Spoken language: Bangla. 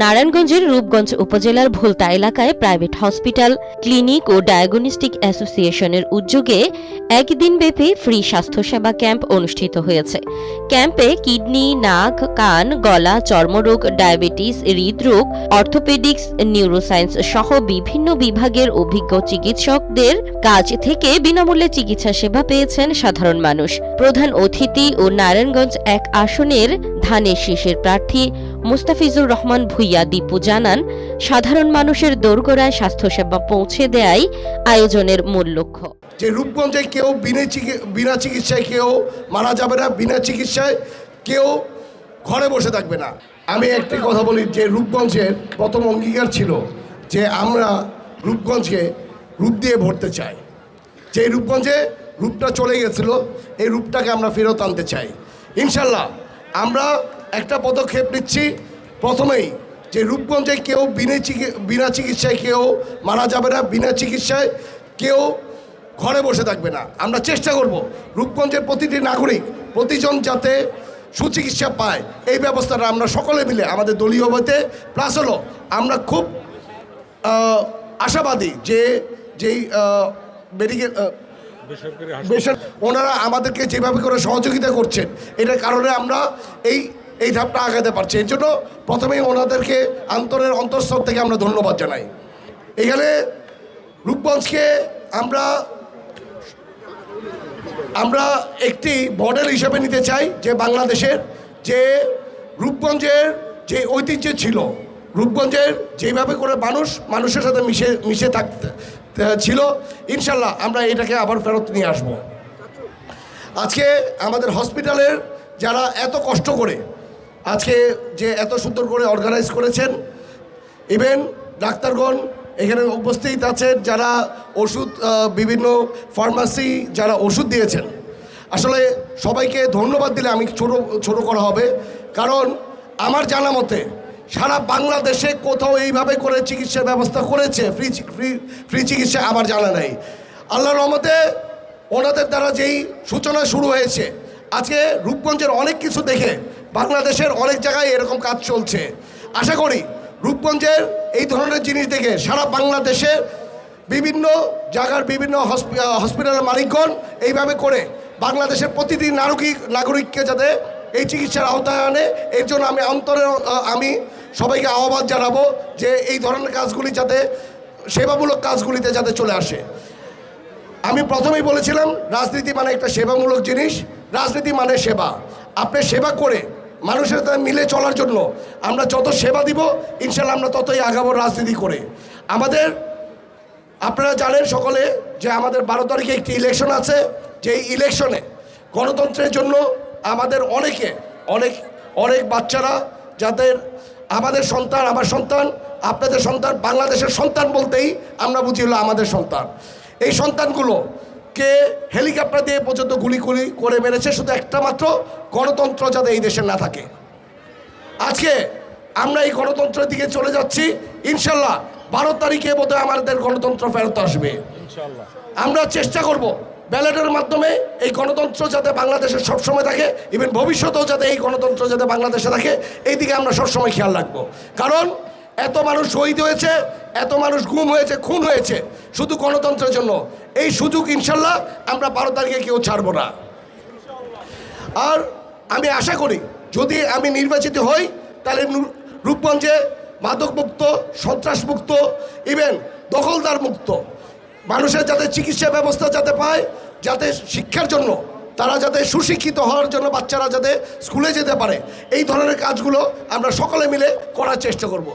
নারায়ণগঞ্জের রূপগঞ্জ উপজেলার ভুলতা এলাকায় প্রাইভেট হসপিটাল, ক্লিনিক ও ডায়াগনস্টিক অ্যাসোসিয়েশনের উদ্যোগে একদিনব্যাপী ফ্রি স্বাস্থ্যসেবা ক্যাম্প অনুষ্ঠিত হয়েছে। ক্যাম্পে কিডনি, নাক, কান, গলা, চর্মরোগ, ডায়াবেটিস, হৃদরোগ, অর্থোপেডিক্স, নিউরোসায়েন্স সহ বিভিন্ন বিভাগের অভিজ্ঞ চিকিৎসকদের কাছ থেকে বিনামূল্যে চিকিৎসা সেবা পেয়েছেন সাধারণ মানুষ। প্রধান অতিথি ও নারায়ণগঞ্জ ১ আসনের ধানের শীষের প্রার্থী মুস্তাফিজুর রহমান ভূঁইয়া দীপু জানান, সাধারণ মানুষের দোরগোড়ায় স্বাস্থ্যসেবা পৌঁছে দেয়াই আয়োজনের মূল লক্ষ্য। যে রূপগঞ্জে কেউ বিনা চিকিৎসায় কেউ মারা যাবে না, বিনা চিকিৎসায় কেউ ঘরে বসে থাকবে না। আমি একটি কথা বলি, যে রূপগঞ্জের প্রথম অঙ্গীকার ছিল যে আমরা রূপগঞ্জকে রূপ দিয়ে ভরতে চাই। যে রূপগঞ্জে রূপটা চলে গেছিল, এই রূপটাকে আমরা ফেরত আনতে চাই। ইনশাল্লাহ আমরা একটা পদক্ষেপ নিচ্ছি। প্রথমেই যে রূপগঞ্জে কেউ বিনা চিকিৎসায় কেউ মারা যাবে না, বিনা চিকিৎসায় কেউ ঘরে বসে থাকবে না। আমরা চেষ্টা করব রূপগঞ্জের প্রতিটি নাগরিক, প্রতিজন যাতে সুচিকিৎসা পায়, এই ব্যবস্থাটা আমরা সকলে মিলে আমাদের দলীয় হতে প্লাস হলো আমরা খুব আশাবাদী যে যেই মেডিকেল ওনারা আমাদেরকে যেভাবে করে সহযোগিতা করছেন, এটার কারণে আমরা এই ধাপটা আগাতে পারছি। এর জন্য প্রথমেই ওনাদেরকে অন্তঃস্থল থেকে আমরা ধন্যবাদ জানাই। এখানে রূপগঞ্জকে আমরা একটি মডেল হিসেবে নিতে চাই, যে বাংলাদেশের যে রূপগঞ্জের যে ঐতিহ্য ছিল, রূপগঞ্জের যেভাবে করে মানুষের সাথে মিশে থাকতে ছিল, ইনশাল্লাহ আমরা এটাকে আবার ফেরত নিয়ে আসব। আজকে আমাদের হসপিটালের যারা এত কষ্ট করে আজকে যে এত সুন্দর করে অর্গানাইজ করেছেন, ইভেন ডাক্তারগণ এখানে উপস্থিত আছেন, যারা ওষুধ বিভিন্ন ফার্মাসি যারা ওষুধ দিয়েছেন, আসলে সবাইকে ধন্যবাদ দিলে আমি ছোট করা হবে। কারণ আমার জানা মতে সারা বাংলাদেশে কোথাও এইভাবে করে চিকিৎসার ব্যবস্থা করেছে ফ্রি চিকিৎসা আমার জানা নেই। আল্লাহর রহমতে ওনাদের দ্বারা যেই সূচনা শুরু হয়েছে, আজকে রূপগঞ্জের অনেক কিছু দেখে বাংলাদেশের অনেক জায়গায় এরকম কাজ চলছে। আশা করি রূপগঞ্জের এই ধরনের জিনিস দেখে সারা বাংলাদেশে বিভিন্ন জায়গার বিভিন্ন হসপিটালের মালিকগণ এইভাবে করে বাংলাদেশের প্রতিটি নাগরিককে যাতে এই চিকিৎসার আওতায় আনে, এর জন্য আমি সবাইকে আহ্বান জানাবো যে এই ধরনের কাজগুলি যাতে সেবামূলক কাজগুলিতে যাতে চলে আসে। আমি প্রথমেই বলেছিলাম রাজনীতি মানে একটা সেবামূলক জিনিস, রাজনীতি মানে সেবা। আপনি সেবা করে মানুষের সাথে মিলে চলার জন্য আমরা যত সেবা দিব, ইনশাল্লাহ আমরা ততই আগাবো রাজনীতি করে। আপনারা জানেন সকলে যে আমাদের 12 তারিখে একটি ইলেকশন আছে, যে ইলেকশনে গণতন্ত্রের জন্য আমাদের অনেক বাচ্চারা, যাদের আমাদের সন্তান, আমার সন্তান, আপনাদের সন্তান, বাংলাদেশের সন্তান বলতেই আমরা বুঝি হলো আমাদের সন্তান। এই সন্তানগুলোকে হেলিকপ্টার দিয়ে পর্যন্ত গুলি করে মেরেছে, শুধু একটা মাত্র গণতন্ত্র যাতে এই দেশে না থাকে। আজকে আমরা এই গণতন্ত্রের দিকে চলে যাচ্ছি। ইনশাল্লাহ 12 তারিখে বোধহয় আমাদের গণতন্ত্র ফেরত আসবে। আমরা চেষ্টা করব ব্যালটের মাধ্যমে এই গণতন্ত্র যাতে বাংলাদেশে সবসময় থাকে, ইভেন ভবিষ্যতেও যাতে এই গণতন্ত্র যাতে বাংলাদেশে থাকে, এই দিকে আমরা সবসময় খেয়াল রাখবো। কারণ এত মানুষ শহীদ হয়েছে, এত মানুষ গুম হয়েছে, খুন হয়েছে শুধু গণতন্ত্রের জন্য। এই সুযোগ ইনশাল্লাহ আমরা 12 তারিখে কেউ ছাড়বো না। আর আমি আশা করি যদি আমি নির্বাচিত হই, তাহলে রূপগঞ্জে মাদকমুক্ত, সন্ত্রাসমুক্ত, ইভেন দখলদার মুক্ত, মানুষের যাতে চিকিৎসা ব্যবস্থা যাতে পায়, যাতে শিক্ষার জন্য তারা যাতে সুশিক্ষিত হওয়ার জন্য বাচ্চারা যাতে স্কুলে যেতে পারে, এই ধরনের কাজগুলো আমরা সকলে মিলে করার চেষ্টা করব।